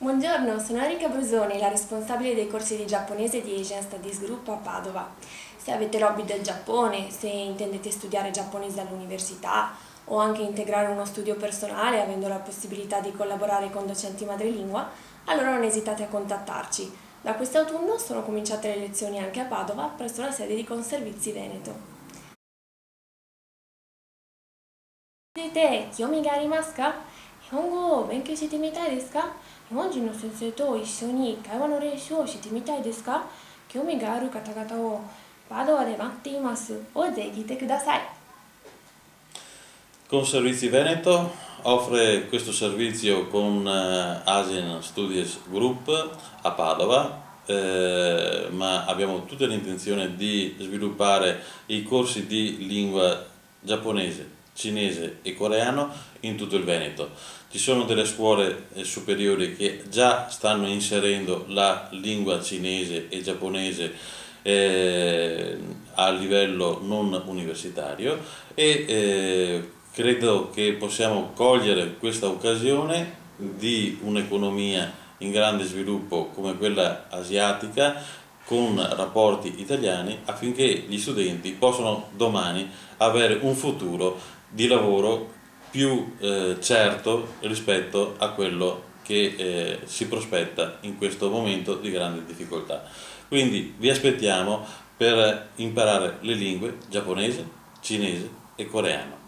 Buongiorno, sono Erika Brusoni, la responsabile dei corsi di giapponese di Asian Studies Group a Padova. Se avete l'hobby del Giappone, se intendete studiare giapponese all'università o anche integrare uno studio personale avendo la possibilità di collaborare con docenti madrelingua, allora non esitate a contattarci. Da quest'autunno sono cominciate le lezioni anche a Padova presso la sede di Conservizi Veneto. 続いて、興味がありますか？日本語を勉強してみたいですか？日本人の先生と一緒に会話の練習をしてみたいですか？興味がある方々をパドアで待っています。おぜひ来てください。Conservizi Veneto offre questo servizio con Asian Studies Group a Padova, ma abbiamo tutta l'intenzione di sviluppare i corsi di lingua giapponese, cinese e coreano in tutto il Veneto. Ci sono delle scuole superiori che già stanno inserendo la lingua cinese e giapponese a livello non universitario e credo che possiamo cogliere questa occasione di un'economia in grande sviluppo come quella asiatica con rapporti italiani affinché gli studenti possano domani avere un futuro di lavoro più certo rispetto a quello che si prospetta in questo momento di grande difficoltà. Quindi vi aspettiamo per imparare le lingue giapponese, cinese e coreano.